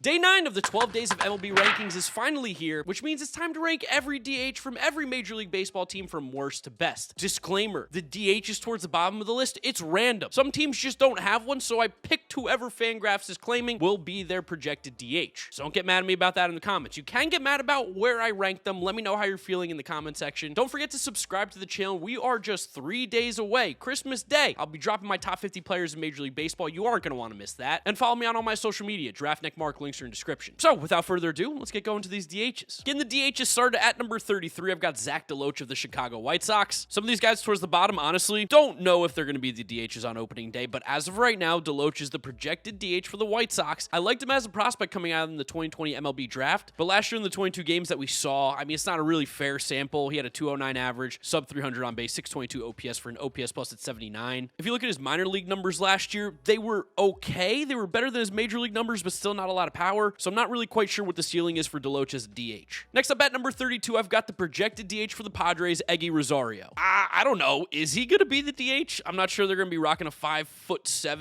Day 9 of the 12 days of MLB rankings is finally here, which means it's time to rank every DH from every Major League Baseball team from worst to best. Disclaimer, the DH is towards the bottom of the list. It's random. Some teams just don't have one, so I picked whoever Fangraphs is claiming will be their projected DH. So don't get mad at me about that in the comments. You can get mad about where I rank them. Let me know how you're feeling in the comment section. Don't forget to subscribe to the channel. We are just 3 days away. Christmas Day. I'll be dropping my top 50 players in Major League Baseball. You aren't going to want to miss that. And follow me on all my social media. GiraffeNeckMarc, links are in the description. So without further ado, let's get going to these DHs. Getting the DHs started at number 33, I've got Zach DeLoach of the Chicago White Sox. Some of these guys towards the bottom, honestly, don't know if they're going to be the DHs on opening day, but as of right now, DeLoach is the projected DH for the White Sox. I liked him as a prospect coming out in the 2020 MLB draft, but last year in the 22 games that we saw, I mean, it's not a really fair sample. He had a 209 average, sub 300 on base, 622 OPS for an OPS plus at 79. If you look at his minor league numbers last year, they were okay. They were better than his major league numbers, but still not a lot of power. So I'm not really quite sure what the ceiling is for DeLoach as a DH. Next up at number 32, I've got the projected DH for the Padres, Eggy Rosario. I don't know. Is he going to be the DH? I'm not sure they're going to be rocking a 5'7",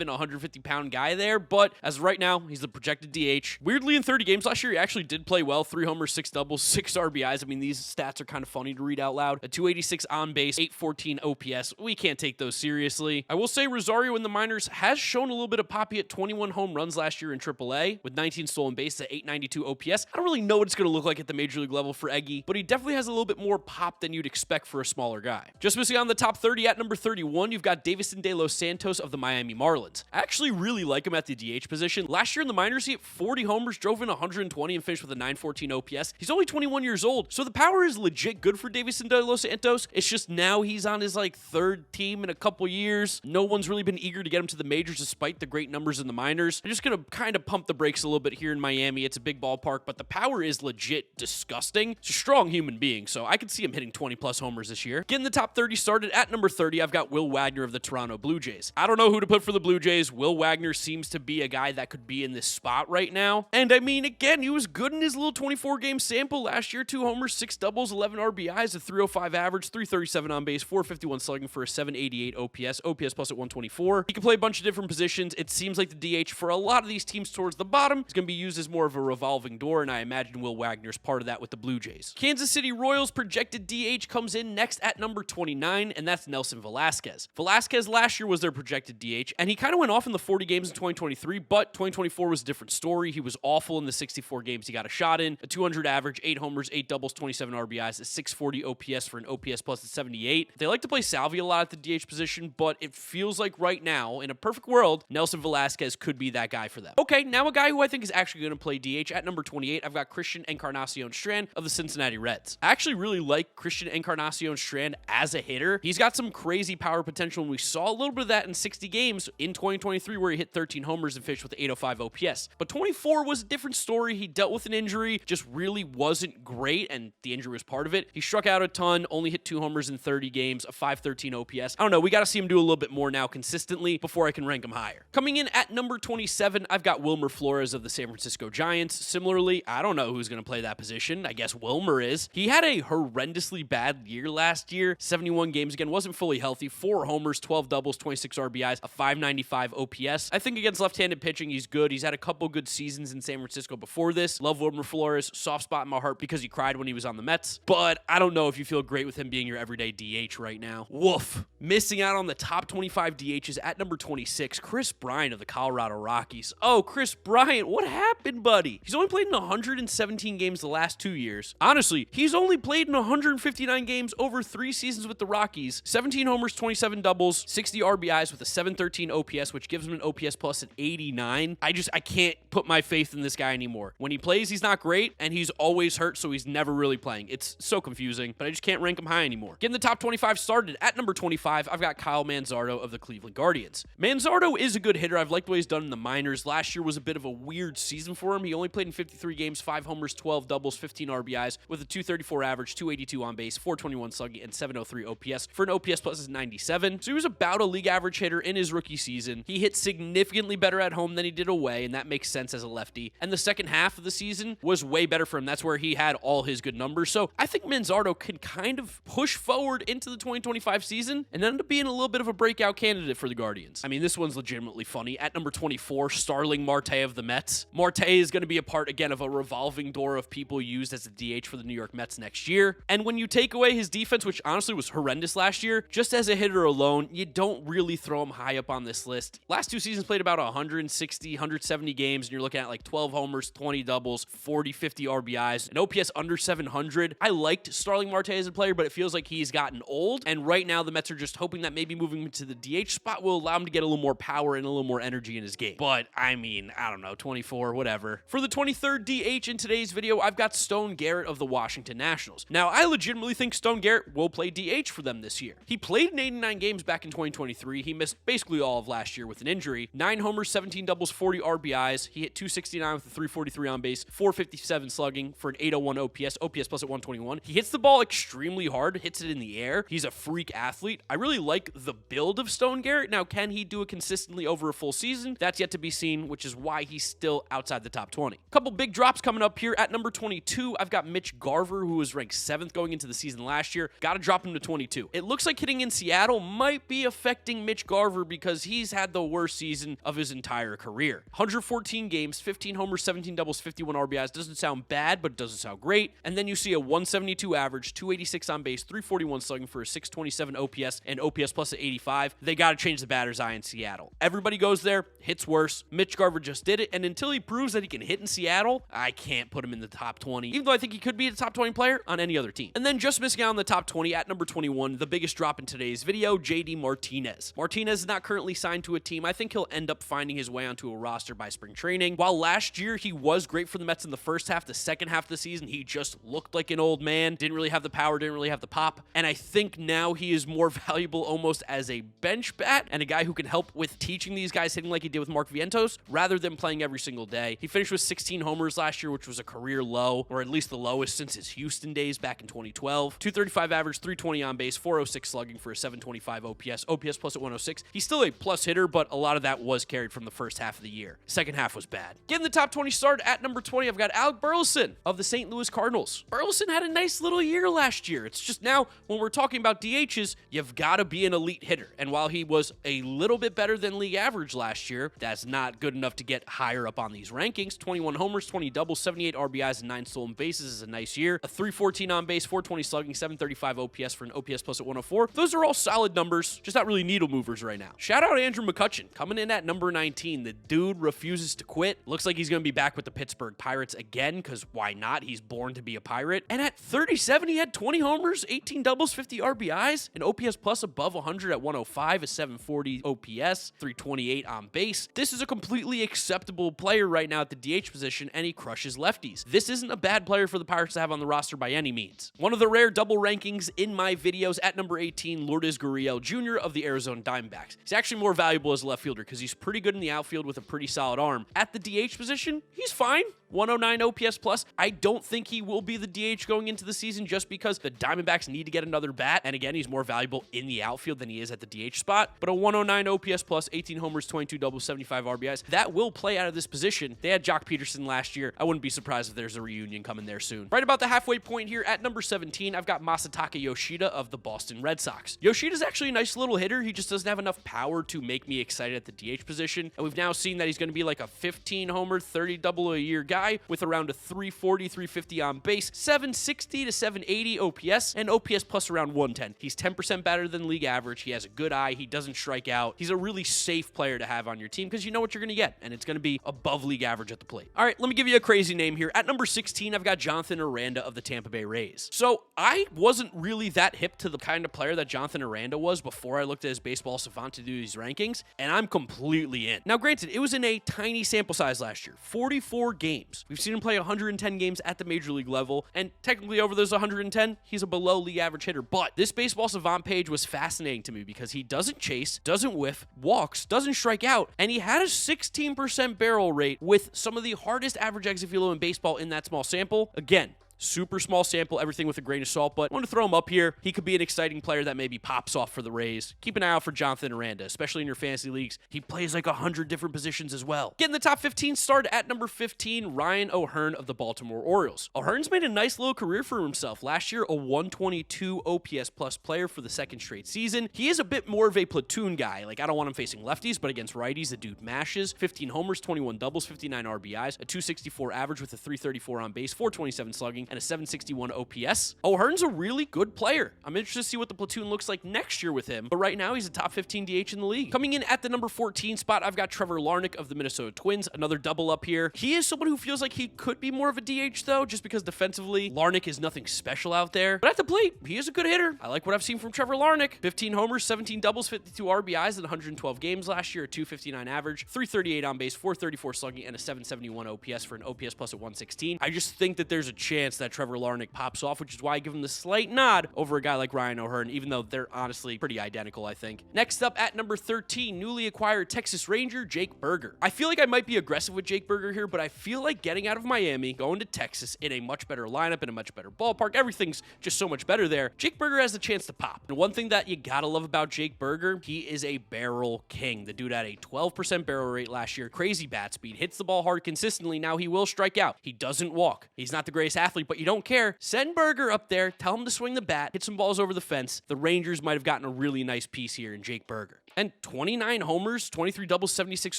150-pound guy there, but as of right now, he's the projected DH. Weirdly, in 30 games last year, he actually did play well. 3 homers, 6 doubles, 6 RBIs. I mean, these stats are kind of funny to read out loud. A 286 on base, 814 OPS. We can't take those seriously. I will say Rosario in the minors has shown a little bit of pop. He hit 21 home runs last year in AAA with 19 stolen bases at 892 OPS. I don't really know what it's going to look like at the major league level for Eggy, but he definitely has a little bit more pop than you'd expect for a smaller guy. Just missing on the top 30 at number 31, you've got Davison De Los Santos of the Miami Marlins. I actually really like him at the DH position. Last year in the minors, he hit 40 homers, drove in 120, and finished with a 914 OPS. He's only 21 years old, so the power is legit good for Davison De Los Santos. It's just now he's on his third team in a couple years. No one's really been eager to get him to the majors despite the great numbers in the minors. I'm just going to kind of pump the brakes a little bit here in Miami. It's a big ballpark, but the power is legit disgusting. He's a strong human being, so I could see him hitting 20-plus homers this year. Getting the top 30 started at number 30, I've got Will Wagner of the Toronto Blue Jays. I don't know who to put for the Blue Jays. Will Wagner seems to be a guy that could be in this spot right now. And I mean, again, he was good in his little 24-game sample last year. 2 homers, 6 doubles, 11 RBIs, a 305 average, 337 on base, 451 slugging for a 788 OPS plus at 124. He can play a bunch of different positions. It seems like the DH for a lot of these teams towards the bottom is going to be used as more of a revolving door, and I imagine Will Wagner's part of that with the Blue Jays. Kansas City Royals projected DH comes in next at number 29, and that's Nelson Velasquez. Velasquez last year was their projected DH, and he kind of went off in the 40 games in 2023, but 2024 was a different story. He was awful in the 64 games he got a shot in, a 200 average, 8 homers, 8 doubles, 27 RBIs, a 640 OPS for an OPS plus at 78. They like to play Salvia a lot at the DH position, but it feels like right now, in a perfect world, Nelson Velasquez could be that guy for them. Okay, now a guy who I think is actually going to play DH at number 28, I've got Christian Encarnacion Strand of the Cincinnati Reds. I actually really like Christian Encarnacion Strand as a hitter. He's got some crazy power potential, and we saw a little bit of that in 60 games in 2023 where he hit 13 homers and finished with 805 OPS. But 24 was a different story. He dealt with an injury, just really wasn't great, and the injury was part of it. He struck out a ton, only hit 2 homers in 30 games, a 513 OPS. I don't know, we got to see him do a little bit more now consistently before I can rank him higher. Coming in at number 27, I've got Wilmer Flores of the San Francisco Giants. Similarly, I don't know who's going to play that position. I guess Wilmer is. He had a horrendously bad year last year. 71 games, again, wasn't fully healthy. 4 homers, 12 doubles, 26 RBIs, a 595 OPS. I think against left-handed pitching, he's good. He's had a couple good seasons in San Francisco before this. Love Wilmer Flores. Soft spot in my heart because he cried when he was on the Mets. But I don't know if you feel great with him being your everyday DH right now. Woof. Missing out on the top 25 DHs at number 26, Chris Bryant of the Colorado Rockies. Oh, Chris Bryant, what happened, buddy? He's only played in 117 games the last 2 years. Honestly, he's only played in 159 games over 3 seasons with the Rockies. 17 homers, 27 doubles, 60 RBIs with a 713 OPS, which gives him an OPS plus at 89. I can't put my faith in this guy anymore. When he plays, he's not great, and he's always hurt, so he's never really playing. It's so confusing, but I just can't rank him high anymore. Getting the top 25 started at number 25, I've got Kyle Manzardo of the Cleveland Guardians. Manzardo is a good hitter. I've liked what he's done in the minors. Last year was a bit of a weird season for him. He only played in 53 games, 5 homers, 12 doubles, 15 RBIs, with a 234 average, 282 on base, 421 slugging, and 703 OPS for an OPS plus is 97. So he was about a league average hitter in his rookie season. He hit significantly better at home than he did away, and that makes sense as a lefty. And the second half of the season was way better for him. That's where he had all his good numbers. So I think Manzardo can kind of push forward into the 2025 season and end up being a little bit of a breakout candidate for the Guardians. I mean, this one's legitimately funny. At number 24, Starling Marte of the Mets. Marte is going to be a part, again, of a revolving door of people used as a DH for the New York Mets next year. And when you take away his defense, which honestly was horrendous last year, just as a hitter alone, you don't really throw him high up on this list. Last 2 seasons played about 160, 170 games, and you're looking at like 12 homers, 20 doubles, 40, 50 RBIs, an OPS under 700. I liked Starling Marte as a player, but it feels like he's gotten old, and right now the Mets are just hoping that maybe moving him to the DH spot will allow him to get a little more power and a little more energy in his game. But, I mean, I don't know, 24, whatever. For the 23rd DH in today's video, I've got Stone Garrett of the Washington Nationals. Now, I legitimately think Stone Garrett will play DH for them this year. He played in 89 games back in 2023. He missed basically all of last year with an injury. 9 homers, 17 doubles, 40 RBIs. He hit 269 with a 343 on base, 457 slugging for an 801 OPS plus at 121. He hits the ball extremely hard, hits it in the air. He's a freak athlete. I really like the build of Stone Garrett. Now, can he do it consistently over a full season? That's yet to be seen, which is why he's still outside the top 20. A couple big drops coming up here. At number 22, I've got Mitch Garver, who was ranked 7th going into the season last year. Got to drop him to 22. It looks like hitting in Seattle might be affecting Mitch Garver because he's had the worst season of his entire career. 114 games, 15 homers, 17 doubles, 51 RBIs. Doesn't sound bad, but it doesn't sound great. And then you see a 172 average, 286 on base, 341 slugging for a 627 OPS and OPS plus at 85. They got to change the batter's eye in Seattle. Everybody goes there, hits worse. Mitch Garver just did it, and until he proves that he can hit in Seattle, I can't put him in the top 20, even though I think he could be a top 20 player on any other team. And then just missing out on the top 20 at number 21, the biggest drop in today's video, JD Martinez. Martinez is not currently signed to a team. I think he'll end up finding his way onto a roster by spring training. While last year he was great for the Mets in the first half, the second half of the season, he just looked like an old man, didn't really have the power, didn't really have the pop. And I think now he is more valuable almost as a bench bat and a guy who can help with teaching these guys hitting like he did with Mark Vientos rather than playing every single day. He finished with 16 homers last year, which was a career low, or at least the lowest since his Houston days back in 2012. 235 average, 320 on base, 406 slugging for a 725 OPS plus at 106. He's still a plus hitter, but a lot of that was carried from the first half of the year. Second half was bad. Getting the top 20 start at number 20, I've got Alec Burleson of the St. Louis Cardinals. Burleson had a nice little year last year. It's just now, when we're talking about DHs, you've got to be an elite hitter. And while he was a little bit better than league average last year, that's not good enough to get higher up on these rankings. 21 homers, 20 doubles, 78 RBIs, and 9 stolen bases is a nice year. A 314 on base, 420 slugging, 735 OPS for an OPS plus at 104. Those are all solid numbers, just not really needle movers right now. Shout out Andrew McCutchen, coming in at number 19. The dude refuses to quit. Looks like he's going to be back with the Pittsburgh Pirates again, because why not? He's born to be a Pirate. And at 37, he had 20 homers, 18 doubles, 50 RBIs, an OPS plus above 100 at 105, a 740 OPS, 328 on base. This is a completely acceptable player right now at the DH position, and he crushes lefties. This isn't a bad player for the Pirates to have on the roster by any means. One of the rare double rankings in my videos, at number 18, Lourdes Gurriel Jr. of the Arizona Diamondbacks. He's actually more valuable as a left fielder because he's pretty good in the outfield with a pretty solid arm. At the DH position, he's fine. 109 OPS plus. I don't think he will be the DH going into the season just because the Diamondbacks need to get another bat. And again, he's more valuable in the outfield than he is at the DH spot. But a 109 OPS plus, 18 homers, 22 doubles, 75 RBIs, that will play out of this position. They had Jock Peterson last year. I wouldn't be surprised if there's a reunion coming there soon. Right about the halfway point here at number 17, I've got Masataka Yoshida of the Boston Red Sox. Yoshida's actually a nice little hitter. He just doesn't have enough power to make me excited at the DH position. And we've now seen that he's going to be like a 15 homer, 30 double a year guy with around a 340, 350 on base, 760 to 780 OPS, and OPS plus around 110. He's 10% better than league average. He has a good eye. He doesn't strike out. He's a really safe player to have on your team because you know what you're going to get, and it's going to be above league average at the plate. All right, let me give you a crazy name here. At number 16, I've got Jonathan Aranda of the Tampa Bay Rays. So I wasn't really that hip to the kind of player that Jonathan Aranda was before I looked at his Baseball Savant to do these rankings, and I'm completely in. Now, granted, it was in a tiny sample size last year, 44 games. We've seen him play 110 games at the major league level, and technically over those 110, he's a below league average hitter. But this Baseball Savant page was fascinating to me because he doesn't chase, doesn't whiff, walks, doesn't strike out, and he had a 16% barrel rate with some of the hardest average exit velo in baseball in that small sample. Again, Super small sample, everything with a grain of salt, but I want to throw him up here. He could be an exciting player that maybe pops off for the Rays. Keep an eye out for Jonathan Aranda, especially in your fantasy leagues. He plays like 100 different positions as well. Getting the top 15 started at number 15, Ryan O'Hearn of the Baltimore Orioles. O'Hearn's made a nice little career for himself. Last year, a 122 OPS plus player for the second straight season. He is a bit more of a platoon guy. Like, I don't want him facing lefties, but against righties, the dude mashes. 15 homers, 21 doubles, 59 RBIs, a 264 average with a 334 on base, 427 slugging, and a 761 OPS. O'Hearn's a really good player. I'm interested to see what the platoon looks like next year with him, but right now he's a top 15 DH in the league. Coming in at the number 14 spot, I've got Trevor Larnach of the Minnesota Twins, another double up here. He is someone who feels like he could be more of a DH though, just because defensively, Larnach is nothing special out there. But at the plate, he is a good hitter. I like what I've seen from Trevor Larnach. 15 homers, 17 doubles, 52 RBIs in 112 games last year, a 259 average, 338 on base, 434 slugging, and a 771 OPS for an OPS plus at 116. I just think that there's a chance that Trevor Larnach pops off, which is why I give him the slight nod over a guy like Ryan O'Hearn, even though they're honestly pretty identical, I think. Next up at number 13, newly acquired Texas Ranger Jake Burger. I feel like I might be aggressive with Jake Burger here, but I feel like getting out of Miami, going to Texas in a much better lineup, in a much better ballpark, everything's just so much better there. Jake Burger has the chance to pop. And one thing that you gotta love about Jake Burger, he is a barrel king. The dude had a 12% barrel rate last year, crazy bat speed, hits the ball hard consistently. Now he will strike out. He doesn't walk. He's not the greatest athlete, but you don't care. Send Burger up there, tell him to swing the bat, hit some balls over the fence. The Rangers might have gotten a really nice piece here in Jake Burger. And 29 homers, 23 doubles, 76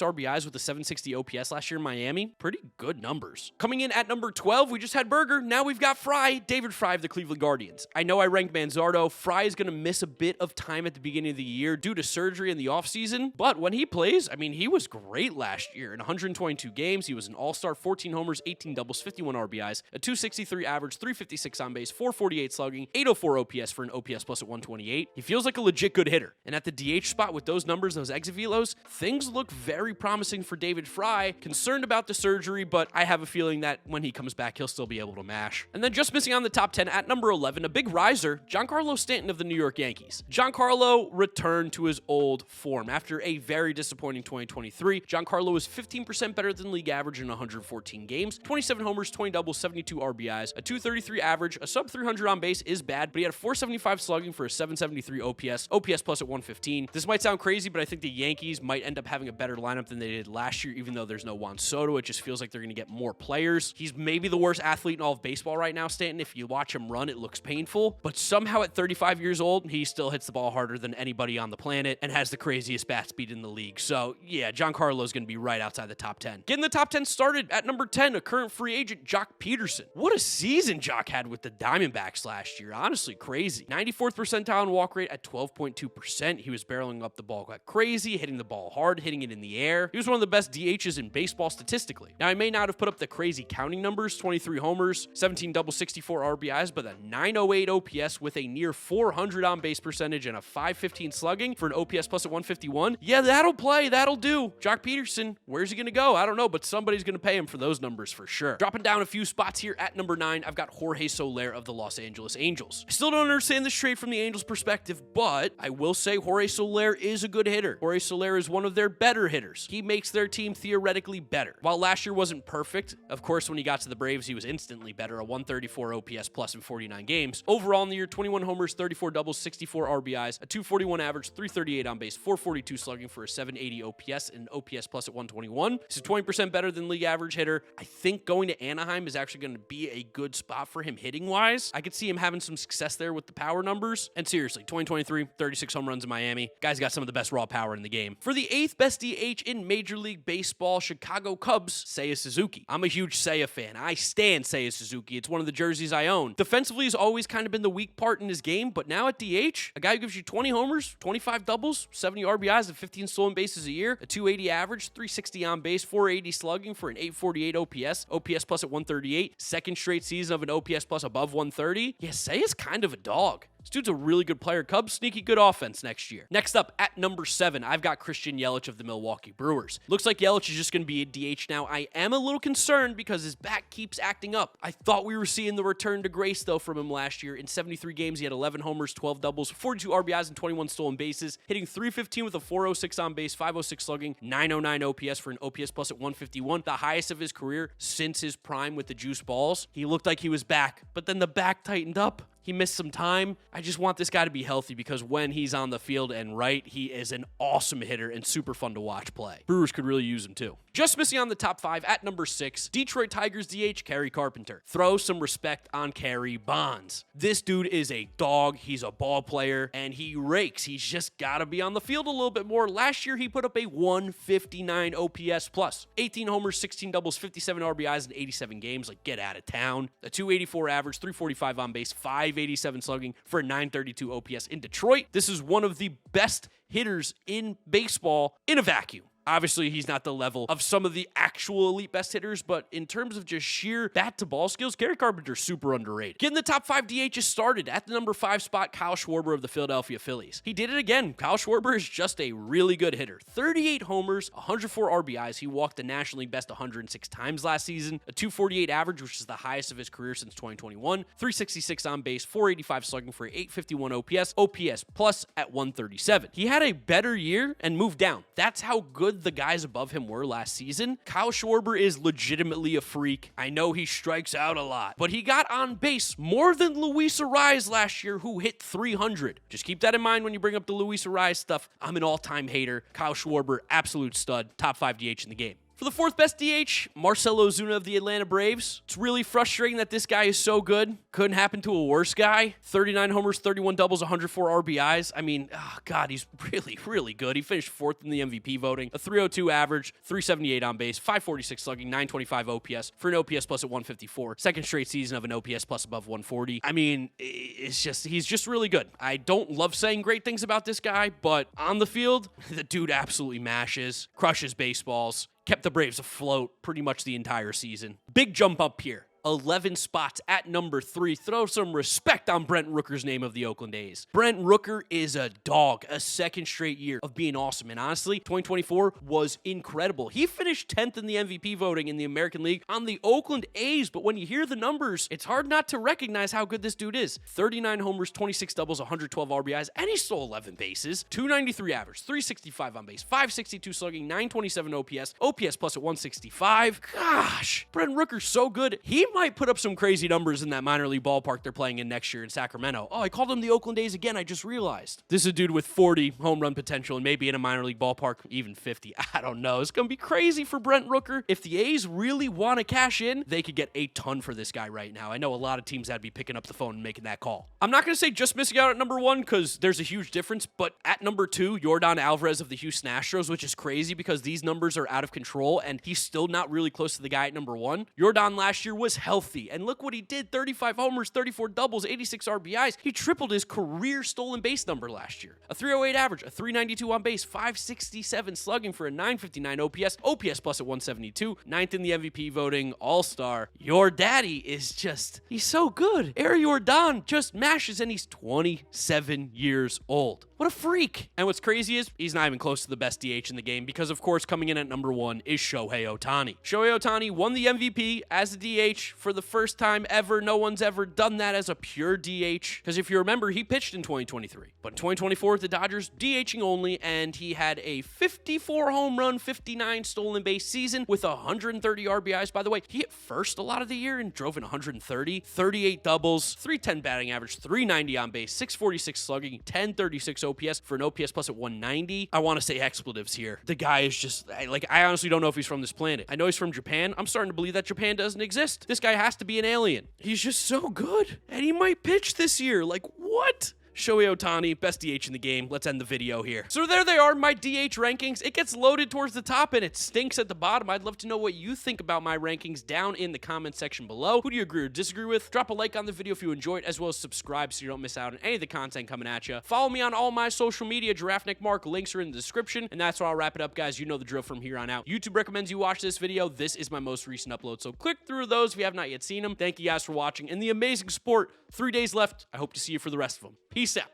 RBIs with a 760 OPS last year in Miami. Pretty good numbers. Coming in at number 12, we just had Burger. Now we've got Fry, David Fry of the Cleveland Guardians. I know I ranked Manzardo. Fry is going to miss a bit of time at the beginning of the year due to surgery in the offseason. But when he plays, I mean, he was great last year. In 122 games, he was an all-star, 14 homers, 18 doubles, 51 RBIs, a 263 average, 356 on base, 448 slugging, 804 OPS for an OPS plus at 128. He feels like a legit good hitter. And at the DH spot with those numbers, those exit velos, things look very promising for David Fry. Concerned about the surgery, but I have a feeling that when he comes back, he'll still be able to mash. And then just missing on the top 10 at number 11, a big riser, Giancarlo Stanton of the New York Yankees. Giancarlo returned to his old form. After a very disappointing 2023, Giancarlo was 15% better than league average in 114 games, 27 homers, 20 doubles, 72 RBIs, a 233 average, a sub 300 on base is bad, but he had a 475 slugging for a 773 OPS plus at 115. This might sound crazy, but I think the Yankees might end up having a better lineup than they did last year, even though there's no Juan Soto. It just feels like they're going to get more players. He's maybe the worst athlete in all of baseball right now, Stanton. If you watch him run, it looks painful, but somehow at 35 years old, he still hits the ball harder than anybody on the planet and has the craziest bat speed in the league. So yeah, Giancarlo is going to be right outside the top 10. Getting the top 10 started at number 10, a current free agent, Jock Peterson. What a season Jock had with the Diamondbacks last year. Honestly, crazy. 94th percentile in walk rate at 12.2%. He was barreling up the ball like crazy, hitting the ball hard, hitting it in the air. He was one of the best DHs in baseball statistically. Now, he may not have put up the crazy counting numbers, 23 homers, 17 doubles, 64 RBIs, but a 908 OPS with a near 400 on base percentage and a 515 slugging for an OPS plus at 151. Yeah, that'll play. That'll do. Jock Peterson, where's he going to go? I don't know, but somebody's going to pay him for those numbers for sure. Dropping down a few spots here at number 9, I've got Jorge Soler of the Los Angeles Angels. I still don't understand this trade from the Angels' perspective, but I will say Jorge Soler is a good hitter. Jorge Soler is one of their better hitters. He makes their team theoretically better. While last year wasn't perfect, of course, when he got to the Braves, he was instantly better, a 134 OPS plus in 49 games. Overall in the year, 21 homers, 34 doubles, 64 RBIs, a 241 average, 338 on base, 442 slugging for a 780 OPS and an OPS plus at 121. This is 20% better than league average hitter. I think going to Anaheim is actually going to be a good spot for him hitting-wise. I could see him having some success there with the power numbers. And seriously, 2023, 36 home runs in Miami. Guy's got some of the best raw power in the game. For the 8th best DH in Major League Baseball, Chicago Cubs, Seiya Suzuki. I'm a huge Seiya fan. I stan Seiya Suzuki. It's one of the jerseys I own. Defensively has always kind of been the weak part in his game, but now at DH, a guy who gives you 20 homers, 25 doubles, 70 RBIs, and 15 stolen bases a year, a 280 average, 360 on base, 480 slugging for an 848 OPS plus at 138, second straight season of an OPS plus above 130. Yeah, Seiya's kind of a dog. This dude's a really good player. Cubs sneaky good offense next year. Next up, at number 7, I've got Christian Yelich of the Milwaukee Brewers. Looks like Yelich is just going to be a DH now. I am a little concerned because his back keeps acting up. I thought we were seeing the return to grace, though, from him last year. In 73 games, he had 11 homers, 12 doubles, 42 RBIs, and 21 stolen bases, hitting .315 with a .406 on base, .506 slugging, .909 OPS for an OPS plus at 151, the highest of his career since his prime with the juice balls. He looked like he was back, but then the back tightened up. He missed some time. I just want this guy to be healthy because when he's on the field and right, he is an awesome hitter and super fun to watch play. Brewers could really use him too. Just missing on the top 5 at number 6, Detroit Tigers DH Kerry Carpenter. Throw some respect on Kerry Bonds. This dude is a dog. He's a ball player and he rakes. He's just got to be on the field a little bit more. Last year, he put up a 159 OPS plus, 18 homers, 16 doubles, 57 RBIs in 87 games. Like, get out of town. A 284 average, 345 on base, 587 slugging for a 932 OPS in Detroit. This is one of the best hitters in baseball in a vacuum. Obviously, he's not the level of some of the actual elite best hitters, but in terms of just sheer bat-to-ball skills, Kerry Carpenter's super underrated. Getting the top 5 DHs started at the number 5 spot, Kyle Schwarber of the Philadelphia Phillies. He did it again. Kyle Schwarber is just a really good hitter. 38 homers, 104 RBIs. He walked the National League best 106 times last season. A 248 average, which is the highest of his career since 2021. 366 on base, 485 slugging for 851 OPS. OPS plus at 137. He had a better year and moved down. That's how good the guys above him were last season. Kyle Schwarber is legitimately a freak. I know he strikes out a lot, but he got on base more than Luis Arraez last year, who hit 300. Just keep that in mind when you bring up the Luis Arraez stuff. I'm an all-time hater. Kyle Schwarber, absolute stud, top 5 DH in the game. For the 4th best DH, Marcell Ozuna of the Atlanta Braves. It's really frustrating that this guy is so good. Couldn't happen to a worse guy. 39 homers, 31 doubles, 104 RBIs. I mean, oh God, he's really, really good. He finished 4th in the MVP voting. A 302 average, 378 on base, 546 slugging, 925 OPS for an OPS plus at 154. Second straight season of an OPS plus above 140. I mean, he's just really good. I don't love saying great things about this guy, but on the field, the dude absolutely mashes, crushes baseballs. Kept the Braves afloat pretty much the entire season. Big jump up here. 11 spots at number 3. Throw some respect on Brent Rooker's name of the Oakland A's. Brent Rooker is a dog, a second straight year of being awesome. And honestly, 2024 was incredible. He finished 10th in the MVP voting in the American League on the Oakland A's. But when you hear the numbers, it's hard not to recognize how good this dude is. 39 homers, 26 doubles, 112 RBIs, and he stole 11 bases. 293 average, 365 on base, 562 slugging, 927 OPS, OPS plus at 165. Gosh, Brent Rooker's so good. He might put up some crazy numbers in that minor league ballpark they're playing in next year in Sacramento. Oh, I called him the Oakland A's again. I just realized. This is a dude with 40 home run potential and maybe in a minor league ballpark, even 50. I don't know. It's going to be crazy for Brent Rooker. If the A's really want to cash in, they could get a ton for this guy right now. I know a lot of teams that'd be picking up the phone and making that call. I'm not going to say just missing out at number 1 because there's a huge difference, but at number 2, Yordan Alvarez of the Houston Astros, which is crazy because these numbers are out of control and he's still not really close to the guy at number 1. Yordan last year was healthy, and look what he did. 35 homers, 34 doubles, 86 RBIs. He tripled his career stolen base number last year. A 308 average, a 392 on base, 567 slugging for a 959 OPS, OPS plus at 172, 9th in the MVP voting, all-star. Your daddy is just, he's so good. Air Yordan just mashes and he's 27 years old. What a freak. And what's crazy is he's not even close to the best DH in the game because, of course, coming in at number 1 is Shohei Ohtani. Shohei Ohtani won the MVP as a DH for the first time ever. No one's ever done that as a pure DH because if you remember, he pitched in 2023. But in 2024 with the Dodgers, DHing only, and he had a 54 home run, 59 stolen base season with 130 RBIs. By the way, he hit first a lot of the year and drove in 130, 38 doubles, 310 batting average, 390 on base, 646 slugging, 1036 OPS for an OPS plus at 190. I want to say expletives here. The guy is just, I honestly don't know if he's from this planet. I know he's from Japan. I'm starting to believe that Japan doesn't exist. This guy has to be an alien. He's just so good. And he might pitch this year. Like, what? Shohei Ohtani, best DH in the game. Let's end the video here. So there they are, my DH rankings. It gets loaded towards the top and it stinks at the bottom. I'd love to know what you think about my rankings down in the comment section below. Who do you agree or disagree with? Drop a like on the video if you enjoyed, as well as subscribe so you don't miss out on any of the content coming at you. Follow me on all my social media, GiraffeNeckMarc. Links are in the description. And that's where I'll wrap it up, guys. You know the drill from here on out. YouTube recommends you watch this video. This is my most recent upload, so click through those if you have not yet seen them. Thank you guys for watching and the amazing sport. 3 days left. I hope to see you for the rest of them. Peace out.